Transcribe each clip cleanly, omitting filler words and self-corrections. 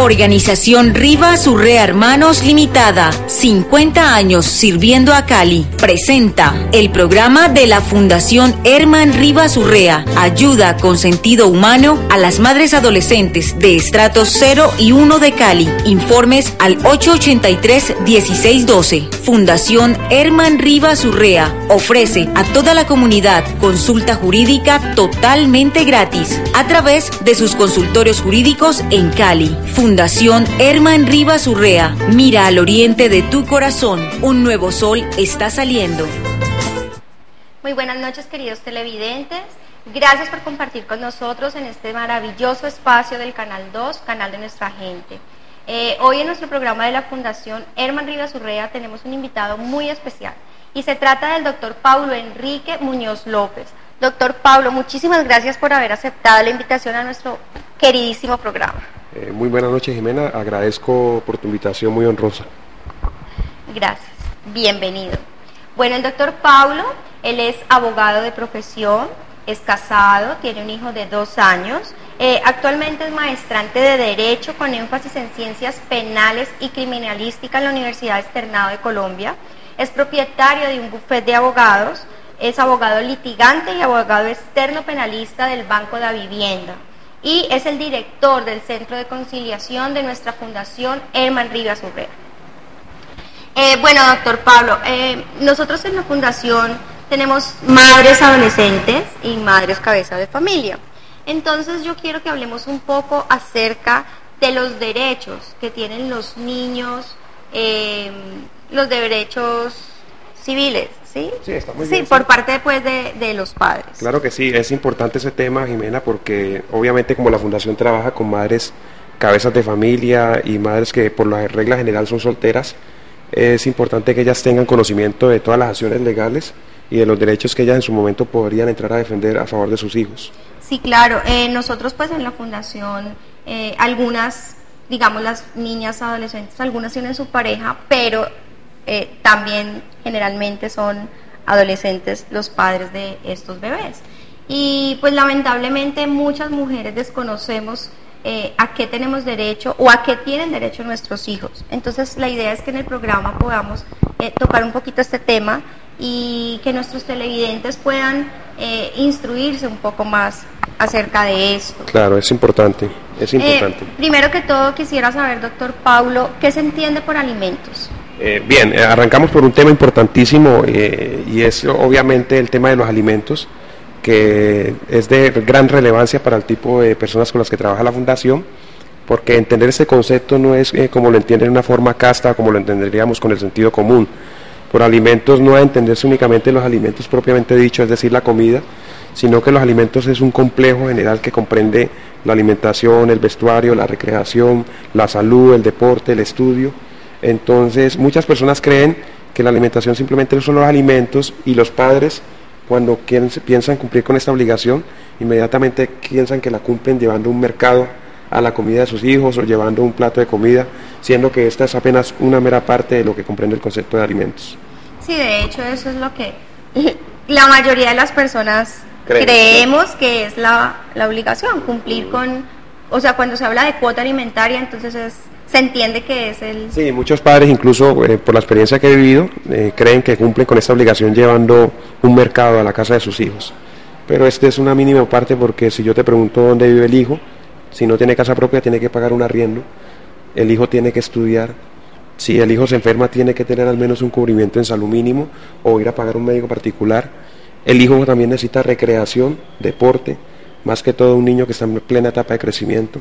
Organización Rivas Urrea Hermanos Limitada, 50 años sirviendo a Cali, presenta el programa de la Fundación Herman Rivas Urrea, ayuda con sentido humano a las madres adolescentes de estratos 0 y 1 de Cali. Informes al 883-1612. Fundación Herman Rivas Urrea ofrece a toda la comunidad consulta jurídica totalmente gratis a través de sus consultorios jurídicos en Cali. Fundación Herman Rivas Urrea, mira al oriente de tu corazón, un nuevo sol está saliendo. Muy buenas noches, queridos televidentes. Gracias por compartir con nosotros en este maravilloso espacio del Canal 2, Canal de Nuestra Gente. Hoy en nuestro programa de la Fundación Herman Rivas Urrea tenemos un invitado muy especial y se trata del doctor Paulo Enrique Muñoz López. Doctor Paulo, muchísimas gracias por haber aceptado la invitación a nuestro queridísimo programa. Muy buenas noches, Jimena, agradezco por tu invitación muy honrosa. Gracias, bienvenido. Bueno, el doctor Paulo, él es abogado de profesión, es casado, tiene un hijo de 2 años, actualmente es maestrante de Derecho con énfasis en Ciencias Penales y Criminalística en la Universidad Externado de Colombia, es propietario de un bufete de abogados, es abogado litigante y abogado externo penalista del Banco de la Vivienda y es el director del Centro de Conciliación de nuestra Fundación Herman Rivas Urrea. Bueno, doctor Pablo, nosotros en la Fundación tenemos madres adolescentes y madres cabeza de familia. Entonces yo quiero que hablemos un poco acerca de los derechos que tienen los niños, los derechos civiles, ¿sí? Sí, está muy bien. Sí, por parte pues de los padres. Claro que sí, es importante ese tema, Jimena, porque obviamente como la Fundación trabaja con madres cabezas de familia y madres que por la regla general son solteras, es importante que ellas tengan conocimiento de todas las acciones legales y de los derechos que ellas en su momento podrían entrar a defender a favor de sus hijos. Sí, claro, nosotros pues en la Fundación, algunas, digamos las niñas adolescentes, algunas tienen su pareja, pero también generalmente son adolescentes los padres de estos bebés. Y pues lamentablemente muchas mujeres desconocemos a qué tenemos derecho o a qué tienen derecho nuestros hijos. Entonces la idea es que en el programa podamos tocar un poquito este tema y que nuestros televidentes puedan instruirse un poco más acerca de esto. Claro, es importante, es importante. Primero que todo quisiera saber, doctor Paulo, ¿qué se entiende por alimentos? Bien, arrancamos por un tema importantísimo y es obviamente el tema de los alimentos, que es de gran relevancia para el tipo de personas con las que trabaja la Fundación, porque entender ese concepto no es como lo entienden de una forma casta, como lo entenderíamos con el sentido común. Por alimentos no ha de entenderse únicamente los alimentos propiamente dicho, es decir, la comida, sino que los alimentos es un complejo general que comprende la alimentación, el vestuario, la recreación, la salud, el deporte, el estudio. Entonces, muchas personas creen que la alimentación simplemente son los alimentos y los padres, cuando piensan cumplir con esta obligación, inmediatamente piensan que la cumplen llevando un mercado a la comida de sus hijos o llevando un plato de comida, siendo que esta es apenas una mera parte de lo que comprende el concepto de alimentos. Sí, de hecho eso es lo que la mayoría de las personas creemos que es la obligación, cumplir con, o sea, cuando se habla de cuota alimentaria, entonces se entiende que es el... Sí, muchos padres incluso por la experiencia que he vivido creen que cumplen con esta obligación llevando un mercado a la casa de sus hijos, pero esta es una mínima parte, porque si yo te pregunto dónde vive el hijo, si no tiene casa propia tiene que pagar un arriendo, el hijo tiene que estudiar, si el hijo se enferma tiene que tener al menos un cubrimiento en salud mínimo o ir a pagar un médico particular, el hijo también necesita recreación, deporte, más que todo un niño que está en plena etapa de crecimiento.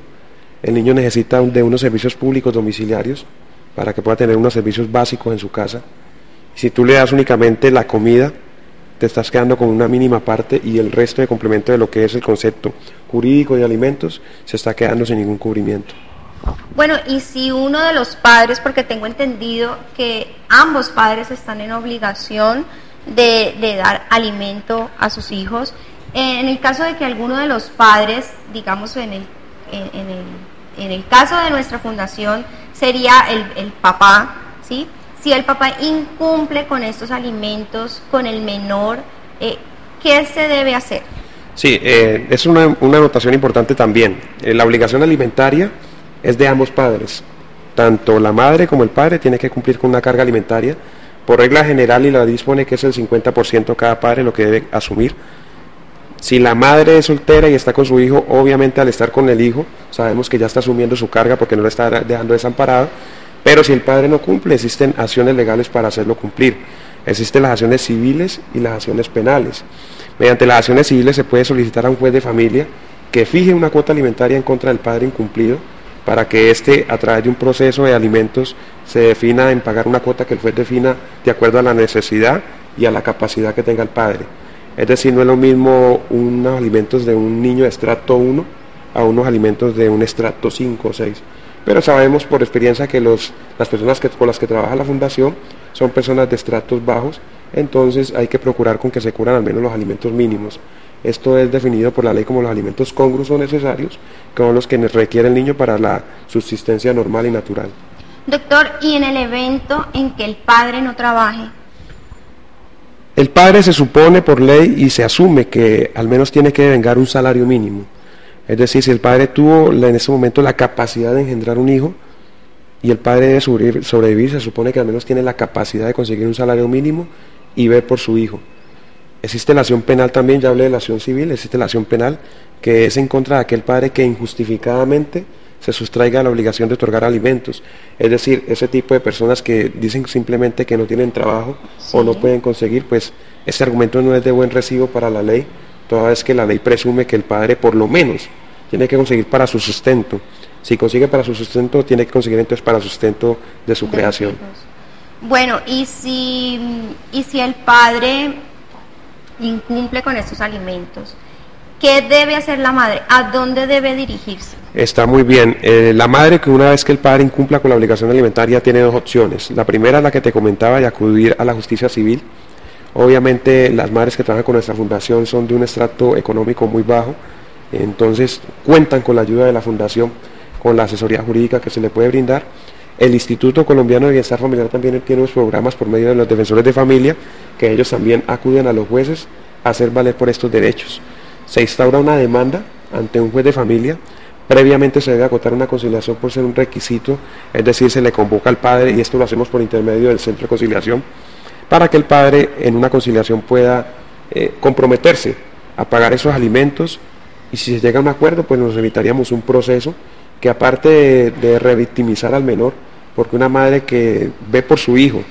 El niño necesita de unos servicios públicos domiciliarios para que pueda tener unos servicios básicos en su casa. Si tú le das únicamente la comida, te estás quedando con una mínima parte y el resto de complemento de lo que es el concepto jurídico de alimentos se está quedando sin ningún cubrimiento. Bueno, y si uno de los padres, porque tengo entendido que ambos padres están en obligación de dar alimento a sus hijos, en el caso de que alguno de los padres, digamos en el caso de nuestra fundación, sería el papá, ¿sí? Si el papá incumple con estos alimentos, con el menor, ¿qué se debe hacer? Sí, es una anotación importante también. La obligación alimentaria es de ambos padres. Tanto la madre como el padre tiene que cumplir con una carga alimentaria. Por regla general, y la dispone que es el 50% cada padre lo que debe asumir. Si la madre es soltera y está con su hijo, obviamente al estar con el hijo, sabemos que ya está asumiendo su carga porque no lo está dejando desamparado, pero si el padre no cumple, existen acciones legales para hacerlo cumplir. Existen las acciones civiles y las acciones penales. Mediante las acciones civiles se puede solicitar a un juez de familia que fije una cuota alimentaria en contra del padre incumplido, para que éste, a través de un proceso de alimentos, se defina en pagar una cuota que el juez defina de acuerdo a la necesidad y a la capacidad que tenga el padre. Es decir, no es lo mismo unos alimentos de un niño de estrato 1 a unos alimentos de un estrato 5 o 6. Pero sabemos por experiencia que las personas con las que trabaja la fundación son personas de estratos bajos, entonces hay que procurar con que se cubran al menos los alimentos mínimos. Esto es definido por la ley como los alimentos congruos o necesarios, que son los que requiere el niño para la subsistencia normal y natural. Doctor, ¿y en el evento en que el padre no trabaje? El padre se supone por ley y se asume que al menos tiene que devengar un salario mínimo. Es decir, si el padre tuvo en ese momento la capacidad de engendrar un hijo y el padre debe sobrevivir, se supone que al menos tiene la capacidad de conseguir un salario mínimo y ver por su hijo. Existe la acción penal también, ya hablé de la acción civil, existe la acción penal que es en contra de aquel padre que injustificadamente se sustraiga a la obligación de otorgar alimentos. Es decir, ese tipo de personas que dicen simplemente que no tienen trabajo o no pueden conseguir, pues ese argumento no es de buen recibo para la ley, toda vez que la ley presume que el padre por lo menos tiene que conseguir para su sustento. Si consigue para su sustento, tiene que conseguir entonces para sustento de su creación. Bueno, y si el padre incumple con estos alimentos, ¿qué debe hacer la madre? ¿A dónde debe dirigirse? Está muy bien. La madre, que una vez que el padre incumpla con la obligación alimentaria, tiene dos opciones. La primera es la que te comentaba, de acudir a la justicia civil. Obviamente las madres que trabajan con nuestra fundación son de un estrato económico muy bajo, entonces cuentan con la ayuda de la fundación, con la asesoría jurídica que se le puede brindar. El Instituto Colombiano de Bienestar Familiar también tiene unos programas por medio de los defensores de familia, que ellos también acuden a los jueces a hacer valer por estos derechos. Se instaura una demanda ante un juez de familia, previamente se debe acotar una conciliación por ser un requisito, es decir, se le convoca al padre, y esto lo hacemos por intermedio del centro de conciliación, para que el padre en una conciliación pueda comprometerse a pagar esos alimentos, y si se llega a un acuerdo, pues nos evitaríamos un proceso que, aparte de revictimizar al menor, porque una madre que ve por su hijo,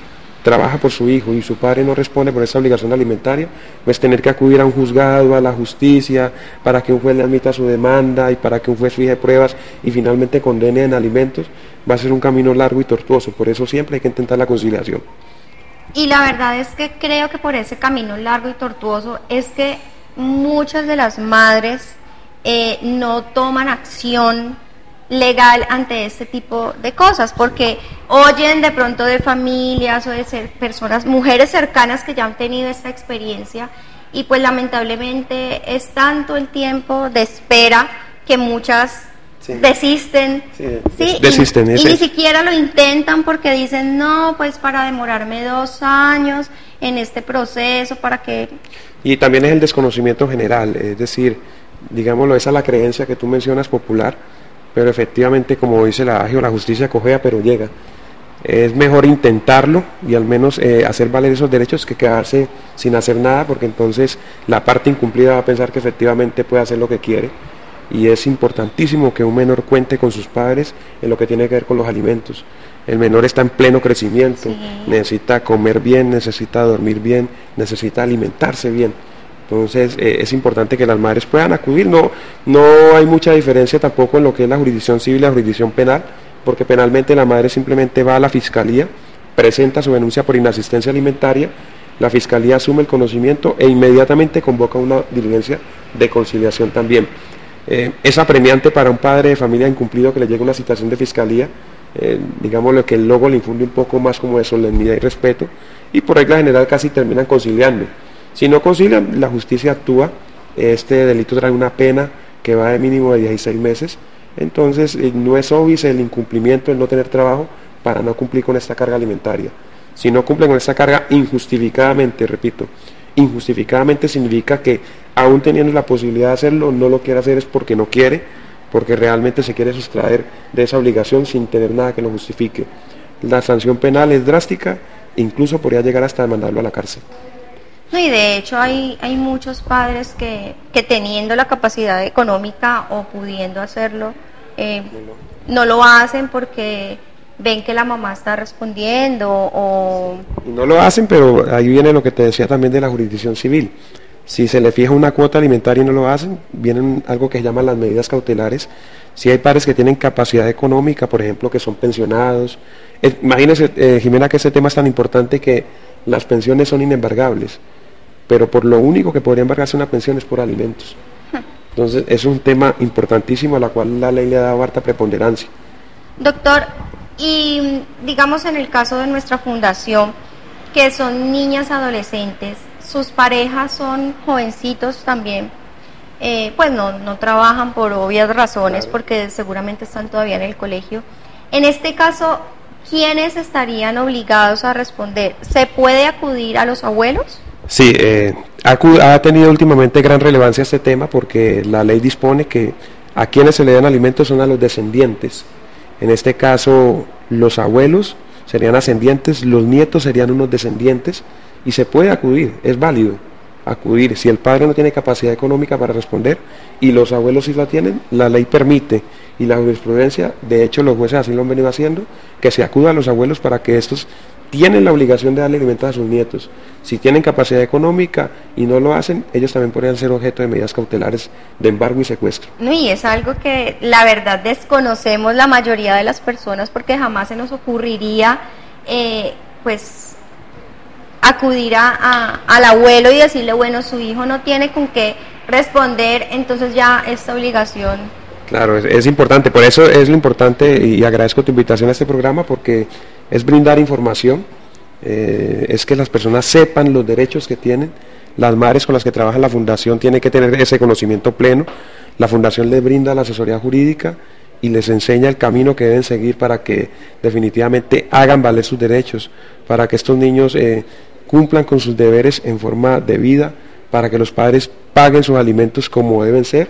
trabaja por su hijo y su padre no responde por esa obligación alimentaria, pues tener que acudir a un juzgado, a la justicia, para que un juez le admita su demanda y para que un juez fije pruebas y finalmente condene en alimentos, va a ser un camino largo y tortuoso. Por eso siempre hay que intentar la conciliación. Y la verdad es que creo que por ese camino largo y tortuoso es que muchas de las madres no toman acción legal ante este tipo de cosas, porque oyen de pronto de familias o de personas, mujeres cercanas que ya han tenido esta experiencia, y pues lamentablemente es tanto el tiempo de espera que muchas desisten, desisten, y ni siquiera lo intentan porque dicen, no, pues para demorarme 2 años en este proceso, para que... Y también es el desconocimiento general, es decir, digámoslo, esa es la creencia que tú mencionas popular, pero efectivamente, como dice la AGIO, la justicia cojea pero llega. Es mejor intentarlo y al menos hacer valer esos derechos que quedarse sin hacer nada, porque entonces la parte incumplida va a pensar que efectivamente puede hacer lo que quiere, y es importantísimo que un menor cuente con sus padres en lo que tiene que ver con los alimentos. El menor está en pleno crecimiento, necesita comer bien, necesita dormir bien, necesita alimentarse bien. Entonces es importante que las madres puedan acudir. No hay mucha diferencia tampoco en lo que es la jurisdicción civil y la jurisdicción penal, porque penalmente la madre simplemente va a la fiscalía, presenta su denuncia por inasistencia alimentaria, la fiscalía asume el conocimiento e inmediatamente convoca una diligencia de conciliación también. Es apremiante para un padre de familia incumplido que le llegue una citación de fiscalía, digámoslo, que el logo le infunde un poco más como de solemnidad y respeto, y por regla general casi terminan conciliando. Si no concilian, la justicia actúa. Este delito trae una pena que va de mínimo de 16 meses, entonces no es obvio el incumplimiento, el no tener trabajo para no cumplir con esta carga alimentaria. Si no cumplen con esta carga injustificadamente, repito, injustificadamente significa que aún teniendo la posibilidad de hacerlo, no lo quiere hacer es porque no quiere, porque realmente se quiere sustraer de esa obligación sin tener nada que lo justifique. La sanción penal es drástica, incluso podría llegar hasta mandarlo a la cárcel. No, y de hecho hay muchos padres que teniendo la capacidad económica o pudiendo hacerlo, no lo hacen porque ven que la mamá está respondiendo o... Y no lo hacen, pero ahí viene lo que te decía también de la jurisdicción civil. Si se le fija una cuota alimentaria y no lo hacen, vienen algo que se llaman las medidas cautelares. Si hay padres que tienen capacidad económica, por ejemplo, que son pensionados. Imagínense, Jimena, que ese tema es tan importante que las pensiones son inembargables, pero por lo único que podría embargarse una pensión es por alimentos. Entonces, es un tema importantísimo a la cual la ley le ha dado harta preponderancia. Doctor, y digamos en el caso de nuestra fundación, que son niñas adolescentes, sus parejas son jovencitos también, pues no trabajan por obvias razones, claro, porque seguramente están todavía en el colegio. En este caso, ¿quiénes estarían obligados a responder? ¿Se puede acudir a los abuelos? Sí, ha tenido últimamente gran relevancia este tema porque la ley dispone que a quienes se le dan alimentos son a los descendientes. En este caso, los abuelos serían ascendientes, los nietos serían unos descendientes, y se puede acudir, es válido acudir. Si el padre no tiene capacidad económica para responder y los abuelos sí la tienen, la ley permite, y la jurisprudencia, de hecho los jueces así lo han venido haciendo, que se acuda a los abuelos para que estos tienen la obligación de darle alimentos a sus nietos. Si tienen capacidad económica y no lo hacen, ellos también podrían ser objeto de medidas cautelares de embargo y secuestro. No, y es algo que la verdad desconocemos la mayoría de las personas, porque jamás se nos ocurriría pues acudir al abuelo y decirle, bueno, su hijo no tiene con qué responder, entonces ya esta obligación. Claro, es importante, por eso es lo importante, y agradezco tu invitación a este programa, porque es brindar información, es que las personas sepan los derechos que tienen. Las madres con las que trabaja la fundación tienen que tener ese conocimiento pleno. La fundación les brinda la asesoría jurídica y les enseña el camino que deben seguir para que definitivamente hagan valer sus derechos, para que estos niños cumplan con sus deberes en forma debida, para que los padres paguen sus alimentos como deben ser,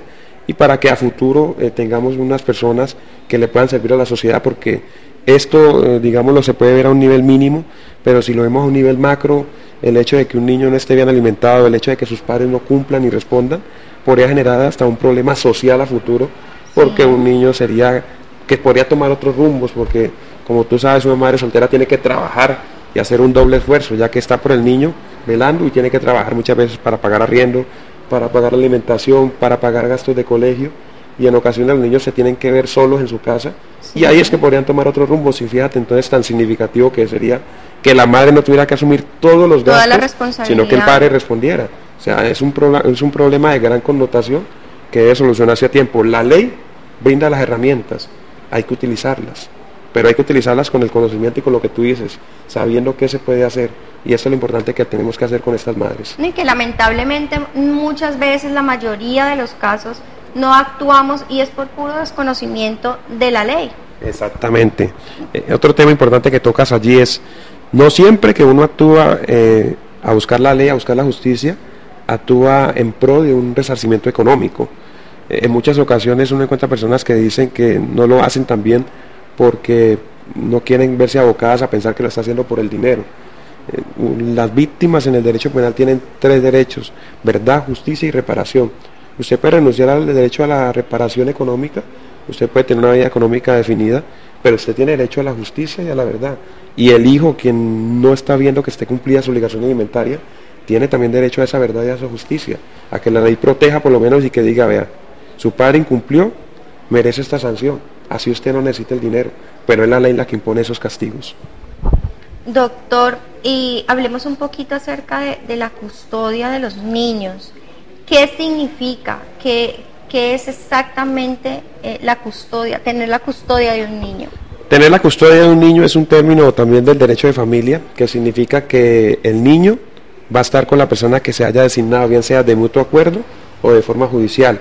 y para que a futuro tengamos unas personas que le puedan servir a la sociedad, porque esto, digámoslo, se puede ver a un nivel mínimo, pero si lo vemos a un nivel macro, el hecho de que un niño no esté bien alimentado, el hecho de que sus padres no cumplan y respondan, podría generar hasta un problema social a futuro, porque un niño que podría tomar otros rumbos, porque como tú sabes, una madre soltera tiene que trabajar y hacer un doble esfuerzo, ya que está por el niño velando y tiene que trabajar muchas veces para pagar arriendo, para pagar alimentación, para pagar gastos de colegio, y en ocasiones los niños se tienen que ver solos en su casa, y ahí es que podrían tomar otro rumbo. Si fíjate, entonces tan significativo que sería que la madre no tuviera que asumir todos los gastos, sino que el padre respondiera. O sea, es un problema de gran connotación que debe solucionarse a tiempo. La ley brinda las herramientas, hay que utilizarlas, pero hay que utilizarlas con el conocimiento y con lo que tú dices, sabiendo qué se puede hacer, y eso es lo importante que tenemos que hacer con estas madres. Y que lamentablemente muchas veces, la mayoría de los casos, no actuamos, y es por puro desconocimiento de la ley. Exactamente. Otro tema importante que tocas allí es, no siempre que uno actúa a buscar la ley, a buscar la justicia, actúa en pro de un resarcimiento económico. En muchas ocasiones uno encuentra personas que dicen que no lo hacen también porque no quieren verse abocadas a pensar que lo está haciendo por el dinero. Las víctimas en el derecho penal tienen 3 derechos: verdad, justicia y reparación. Usted puede renunciar al derecho a la reparación económica, usted puede tener una vida económica definida, pero usted tiene derecho a la justicia y a la verdad. Y el hijo, quien no está viendo que esté cumplida su obligación alimentaria, tiene también derecho a esa verdad y a esa justicia, a que la ley proteja por lo menos y que diga, vea, su padre incumplió, merece esta sanción, así usted no necesita el dinero, pero es la ley la que impone esos castigos. Doctor, y hablemos un poquito acerca de la custodia de los niños. ¿Qué significa? ¿Qué es exactamente la custodia, tener la custodia de un niño? Tener la custodia de un niño es un término también del derecho de familia, que significa que el niño va a estar con la persona que se haya designado, bien sea de mutuo acuerdo o de forma judicial.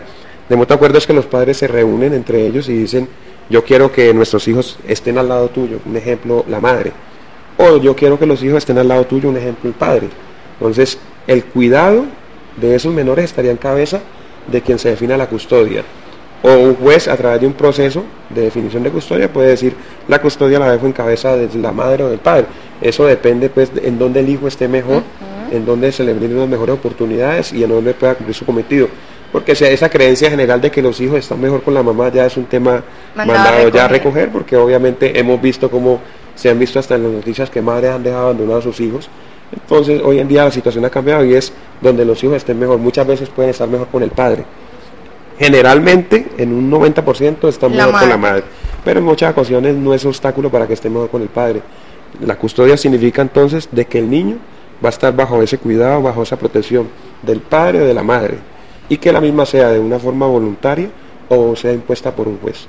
De mutuo acuerdo es que los padres se reúnen entre ellos y dicen, yo quiero que nuestros hijos estén al lado tuyo, un ejemplo, la madre, o yo quiero que los hijos estén al lado tuyo, un ejemplo, el padre. Entonces, el cuidado de esos menores estaría en cabeza de quien se defina la custodia. O un juez, a través de un proceso de definición de custodia, puede decir la custodia la dejo en cabeza de la madre o del padre. Eso depende pues en dónde el hijo esté mejor, en dónde se le brinden las mejores oportunidades y en dónde pueda cumplir su cometido. Porque esa creencia general de que los hijos están mejor con la mamá ya es un tema mandado ya a recoger, porque obviamente hemos visto cómo se han visto hasta en las noticias que madres han dejado abandonados a sus hijos. Entonces hoy en día la situación ha cambiado y es donde los hijos estén mejor. Muchas veces pueden estar mejor con el padre. Generalmente, en un 90% están mejor con la madre, pero en muchas ocasiones no es obstáculo para que esté mejor con el padre. La custodia significa entonces de que el niño va a estar bajo ese cuidado, bajo esa protección del padre o de la madre, y que la misma sea de una forma voluntaria o sea impuesta por un juez.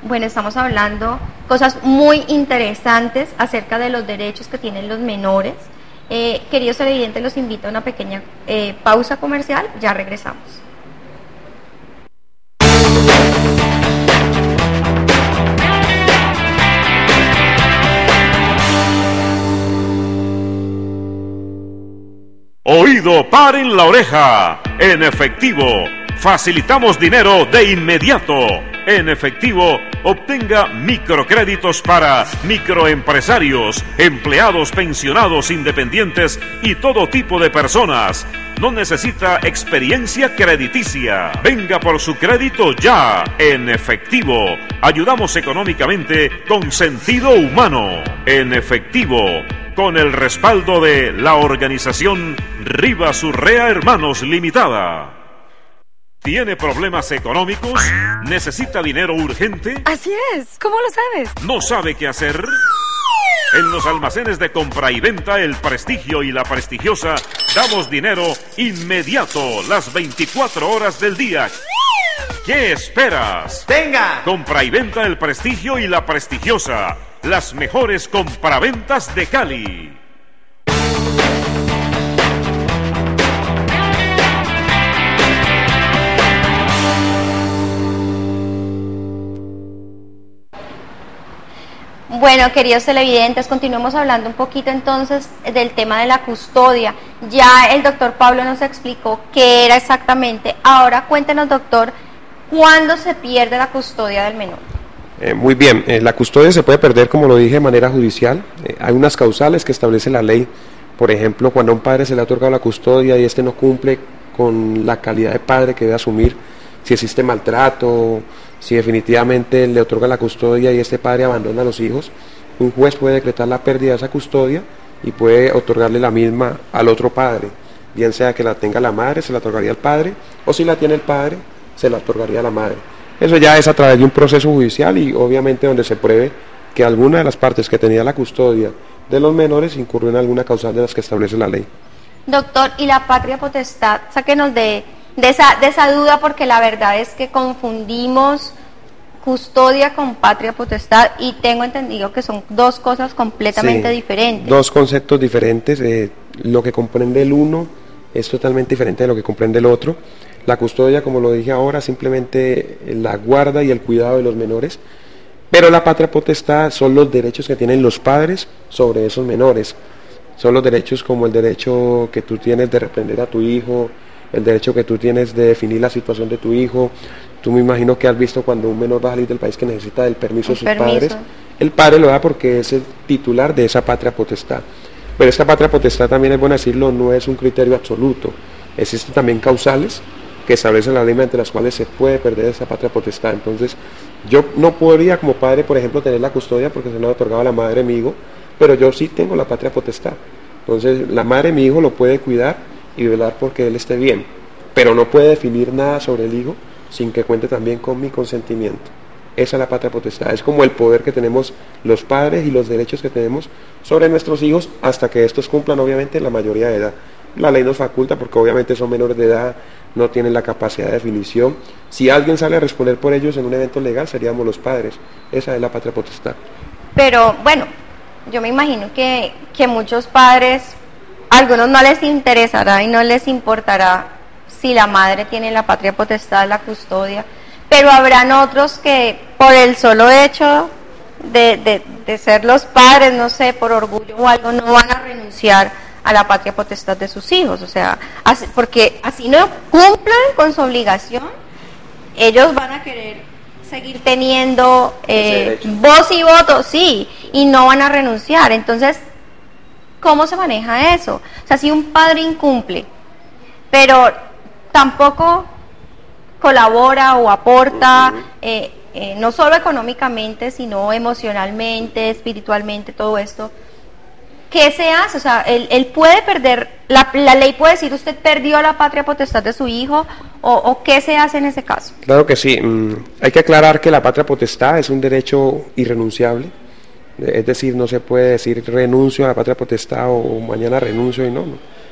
Bueno, estamos hablando cosas muy interesantes acerca de los derechos que tienen los menores. Queridos televidentes, los invito a una pequeña pausa comercial, ya regresamos. Oído, paren la oreja. En efectivo, facilitamos dinero de inmediato. En efectivo, obtenga microcréditos para microempresarios, empleados, pensionados, independientes y todo tipo de personas. No necesita experiencia crediticia. Venga por su crédito ya. En efectivo, ayudamos económicamente con sentido humano. En efectivo, con el respaldo de la organización Rivas Urrea Hermanos Limitada. ¿Tiene problemas económicos? ¿Necesita dinero urgente? Así es. ¿Cómo lo sabes? ¿No sabe qué hacer? En los almacenes de compra y venta El Prestigio y La Prestigiosa damos dinero inmediato las 24 horas del día. ¿Qué esperas? ¡Tenga! Compra y venta El Prestigio y La Prestigiosa, las mejores compraventas de Cali. Bueno, queridos televidentes, continuemos hablando un poquito entonces del tema de la custodia. Ya el doctor Pablo nos explicó qué era exactamente. Ahora cuéntenos, doctor, ¿cuándo se pierde la custodia del menor? Muy bien, la custodia se puede perder, como lo dije, de manera judicial. Hay unas causales que establece la ley. Por ejemplo, cuando a un padre se le ha otorgado la custodia y no cumple con la calidad de padre que debe asumir, si existe maltrato, si definitivamente le otorga la custodia y este padre abandona a los hijos, un juez puede decretar la pérdida de esa custodia y puede otorgarle la misma al otro padre, bien sea que la tenga la madre, se la otorgaría al padre, o si la tiene el padre, se la otorgaría a la madre. Eso ya es a través de un proceso judicial y obviamente donde se pruebe que alguna de las partes que tenía la custodia de los menores incurrió en alguna causal de las que establece la ley. Doctor, ¿y la patria potestad? Sáquenos de esa duda, porque la verdad es que confundimos custodia con patria potestad y tengo entendido que son dos cosas completamente diferentes. Dos conceptos diferentes. Lo que comprende el uno es totalmente diferente de lo que comprende el otro. La custodia, como lo dije ahora, simplemente la guarda y el cuidado de los menores, pero la patria potestad son los derechos que tienen los padres sobre esos menores. Son los derechos como el derecho que tú tienes de reprender a tu hijo, el derecho que tú tienes de definir la situación de tu hijo. Tú me imagino que has visto cuando un menor va a salir del país que necesita del permiso de sus padres. El padre lo da porque es el titular de esa patria potestad. Pero esta patria potestad, también es bueno decirlo, no es un criterio absoluto. Existen también causales que establecen la ley mediante las cuales se puede perder esa patria potestad. Entonces, yo no podría como padre, por ejemplo, tener la custodia porque se me ha otorgado a la madre de mi hijo, pero yo sí tengo la patria potestad. Entonces, la madre de mi hijo lo puede cuidar y velar porque él esté bien, pero no puede definir nada sobre el hijo sin que cuente también con mi consentimiento. Esa es la patria potestad, es como el poder que tenemos los padres y los derechos que tenemos sobre nuestros hijos hasta que estos cumplan obviamente la mayoría de edad. La ley nos faculta porque obviamente son menores de edad, no tienen la capacidad de definición. Si alguien sale a responder por ellos en un evento legal seríamos los padres. Esa es la patria potestad. Pero bueno, yo me imagino que muchos padres, a algunos no les interesará y no les importará si la madre tiene la patria potestad, la custodia, pero habrán otros que por el solo hecho de ser los padres, no sé, por orgullo o algo, no van a renunciar a la patria potestad de sus hijos, o sea, porque así no cumplan con su obligación, ellos van a querer seguir teniendo voz y voto, sí, y no van a renunciar. Entonces, ¿cómo se maneja eso? O sea, si un padre incumple, pero tampoco colabora o aporta, no solo económicamente, sino emocionalmente, espiritualmente, todo esto, ¿qué se hace? O sea, él puede perder, la ley puede decir, usted perdió la patria potestad de su hijo, o ¿qué se hace en ese caso? Claro que sí. Hay que aclarar que la patria potestad es un derecho irrenunciable, es decir, no se puede decir renuncio a la patria potestad o mañana renuncio y no.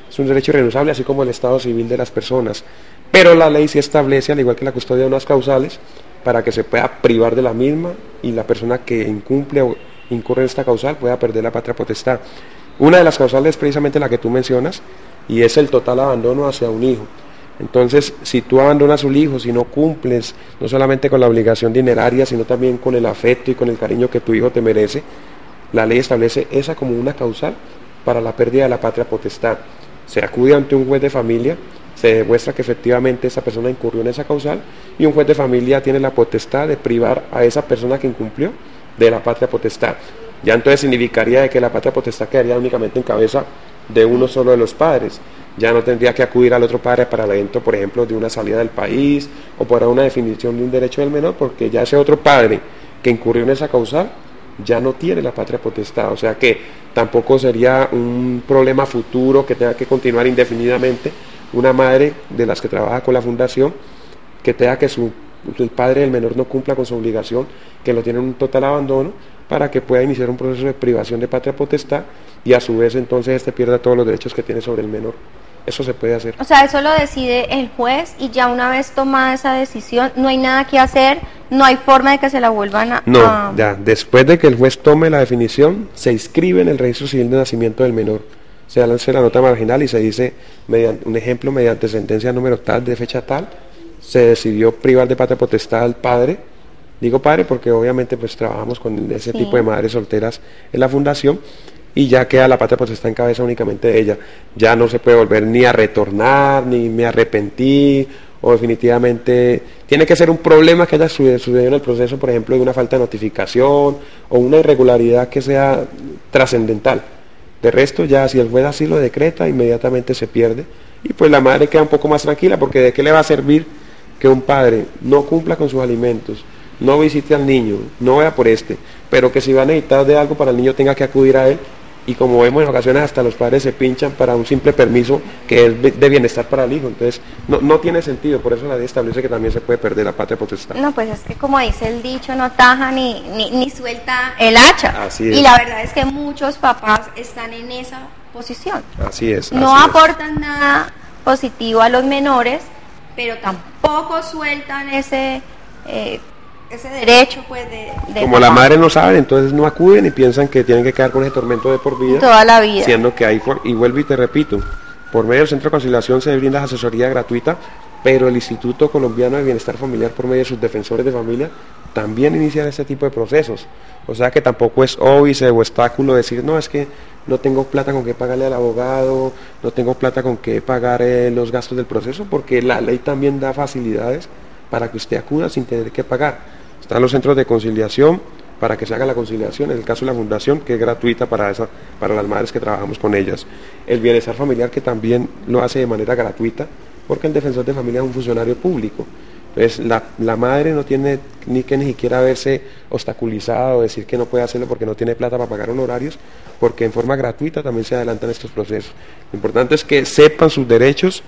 Es un derecho irrenunciable, así como el estado civil de las personas. Pero la ley sí establece, al igual que la custodia, unas causales para que se pueda privar de la misma y la persona que incumple o incurre en esta causal pueda perder la patria potestad. Una de las causales es precisamente la que tú mencionas y es el total abandono hacia un hijo. Entonces, si tú abandonas a un hijo, si no cumples no solamente con la obligación dineraria, sino también con el afecto y con el cariño que tu hijo te merece, la ley establece esa como una causal para la pérdida de la patria potestad. Se acude ante un juez de familia, se demuestra que efectivamente esa persona incurrió en esa causal y un juez de familia tiene la potestad de privar a esa persona que incumplió de la patria potestad. Ya entonces significaría de que la patria potestad quedaría únicamente en cabeza de uno solo de los padres. Ya no tendría que acudir al otro padre para el evento, por ejemplo, de una salida del país o para una definición de un derecho del menor, porque ya ese otro padre que incurrió en esa causal ya no tiene la patria potestad. O sea que tampoco sería un problema futuro que tenga que continuar indefinidamente una madre de las que trabaja con la fundación, que tenga que el padre del menor no cumpla con su obligación, que lo tiene en un total abandono, para que pueda iniciar un proceso de privación de patria potestad y a su vez entonces este pierda todos los derechos que tiene sobre el menor. Eso se puede hacer. O sea, eso lo decide el juez y ya una vez tomada esa decisión, no hay nada que hacer, no hay forma de que se la vuelvan a... No, ya, después de que el juez tome la definición, se inscribe en el registro civil de nacimiento del menor. Se hace la nota marginal y se dice, mediante, un ejemplo, mediante sentencia número tal, de fecha tal, se decidió privar de patria potestad al padre. Digo padre porque obviamente pues trabajamos con ese tipo de madres solteras en la fundación y ya queda la patria potestad en cabeza únicamente de ella. Ya no se puede volver ni a retornar, ni me arrepentí, o definitivamente tiene que ser un problema que haya sucedido en el proceso, por ejemplo, de una falta de notificación o una irregularidad que sea trascendental. De resto, ya si el juez así lo decreta, inmediatamente se pierde y pues la madre queda un poco más tranquila, porque ¿de qué le va a servir que un padre no cumpla con sus alimentos, no visite al niño, no vaya por pero que si va a necesitar de algo para el niño tenga que acudir a él? Y como vemos en ocasiones hasta los padres se pinchan para un simple permiso que es de bienestar para el hijo. Entonces no tiene sentido, por eso la ley establece que también se puede perder la patria potestad. No, pues es que como dice el dicho, no taja ni suelta el hacha. Así es. Y la verdad es que muchos papás están en esa posición. Así es. No aportan nada positivo a los menores, pero tampoco sueltan ese derecho pues de como la madre no sabe, entonces no acuden y piensan que tienen que quedar con ese tormento de por vida toda la vida, siendo que hay, y vuelvo y te repito, por medio del Centro de Conciliación se brinda asesoría gratuita, pero el Instituto Colombiano de Bienestar Familiar, por medio de sus defensores de familia, también inician este tipo de procesos. O sea que tampoco es óbice o obstáculo decir, no, es que no tengo plata con qué pagarle al abogado, no tengo plata con qué pagar los gastos del proceso, porque la ley también da facilidades para que usted acuda sin tener que pagar. Están los centros de conciliación para que se haga la conciliación, en el caso de la fundación, que es gratuita para las madres que trabajamos con ellas. El bienestar familiar, que también lo hace de manera gratuita, porque el defensor de familia es un funcionario público. Entonces la madre no tiene ni siquiera verse obstaculizada o decir que no puede hacerlo porque no tiene plata para pagar honorarios, porque en forma gratuita también se adelantan estos procesos. Lo importante es que sepan sus derechos,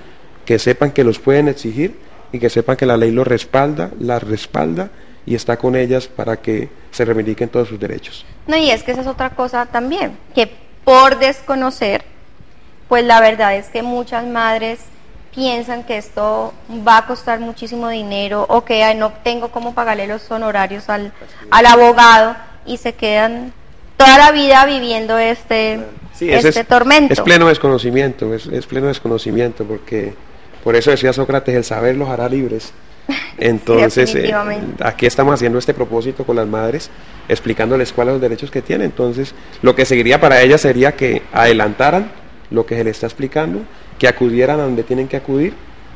que sepan que los pueden exigir y que sepan que la ley los respalda, las respalda y está con ellas para que se reivindiquen todos sus derechos. No, y es que esa es otra cosa también, que por desconocer, pues la verdad es que muchas madres piensan que esto va a costar muchísimo dinero o que no tengo cómo pagarle los honorarios al abogado y se quedan toda la vida viviendo este tormento. Es pleno desconocimiento, es pleno desconocimiento, porque por eso decía Sócrates, el saber los hará libres. Entonces aquí estamos haciendo este propósito con las madres, explicándoles cuáles son los derechos que tienen. Entonces lo que seguiría para ellas sería que adelantaran lo que se les está explicando, que acudieran a donde tienen que acudir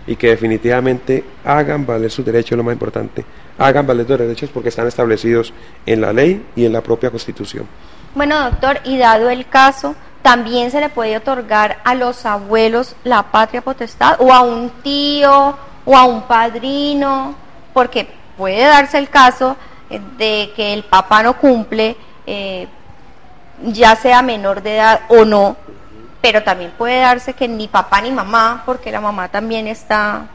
y que definitivamente hagan valer sus derechos, lo más importante, hagan valer los derechos porque están establecidos en la ley y en la propia Constitución. Bueno, doctor, y dado el caso, ¿también se le puede otorgar a los abuelos la patria potestad o a un tío o a un padrino? Porque puede darse el caso de que el papá no cumple, ya sea menor de edad o no, pero también puede darse que ni papá ni mamá, porque la mamá también está...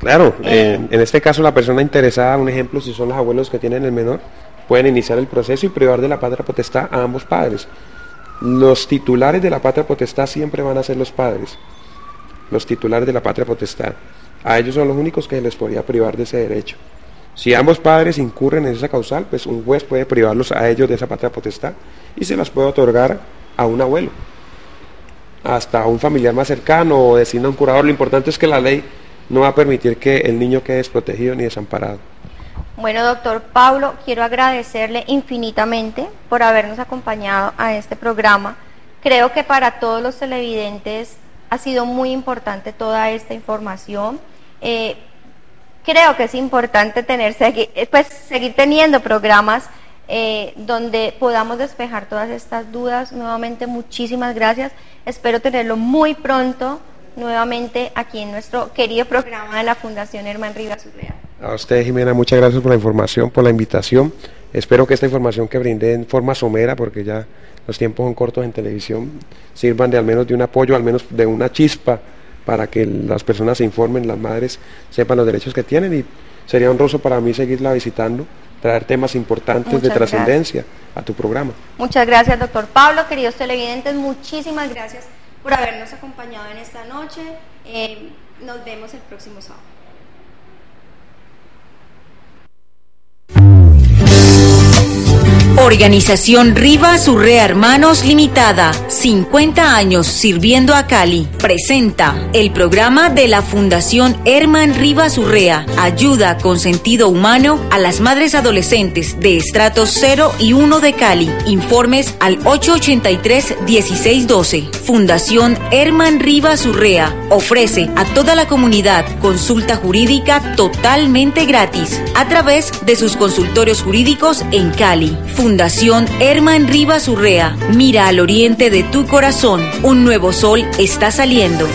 Claro, en este caso la persona interesada, un ejemplo, si son los abuelos que tienen el menor, pueden iniciar el proceso y privar de la patria potestad a ambos padres. Los titulares de la patria potestad siempre van a ser los padres, los titulares de la patria potestad. A ellos son los únicos que se les podría privar de ese derecho. Si ambos padres incurren en esa causal, pues un juez puede privarlos a ellos de esa patria potestad y se las puede otorgar a un abuelo, hasta a un familiar más cercano o designa un curador. Lo importante es que la ley no va a permitir que el niño quede desprotegido ni desamparado. Bueno, doctor Paulo, quiero agradecerle infinitamente por habernos acompañado a este programa. Creo que para todos los televidentes ha sido muy importante toda esta información. Creo que es importante seguir teniendo programas donde podamos despejar todas estas dudas. Nuevamente, muchísimas gracias. Espero tenerlo muy pronto nuevamente aquí en nuestro querido programa de la Fundación Herman Rivas Urrea. A usted, Jimena, muchas gracias por la información, por la invitación. Espero que esta información que brindé en forma somera, porque ya los tiempos son cortos en televisión, sirvan de al menos de un apoyo, al menos de una chispa, para que las personas se informen, las madres sepan los derechos que tienen, y sería honroso para mí seguirla visitando, traer temas importantes de trascendencia a tu programa. Muchas gracias, doctor Pablo. Queridos televidentes, muchísimas gracias por habernos acompañado en esta noche. Nos vemos el próximo sábado. Organización Rivas Urrea Hermanos Limitada, 50 años sirviendo a Cali, presenta el programa de la Fundación Herman Rivas Urrea, ayuda con sentido humano a las madres adolescentes de estratos 0 y 1 de Cali. Informes al 883-1612. Fundación Herman Rivas Urrea ofrece a toda la comunidad consulta jurídica totalmente gratis a través de sus consultorios jurídicos en Cali. Fundación Herman Rivas Urrea, mira al oriente de tu corazón, un nuevo sol está saliendo.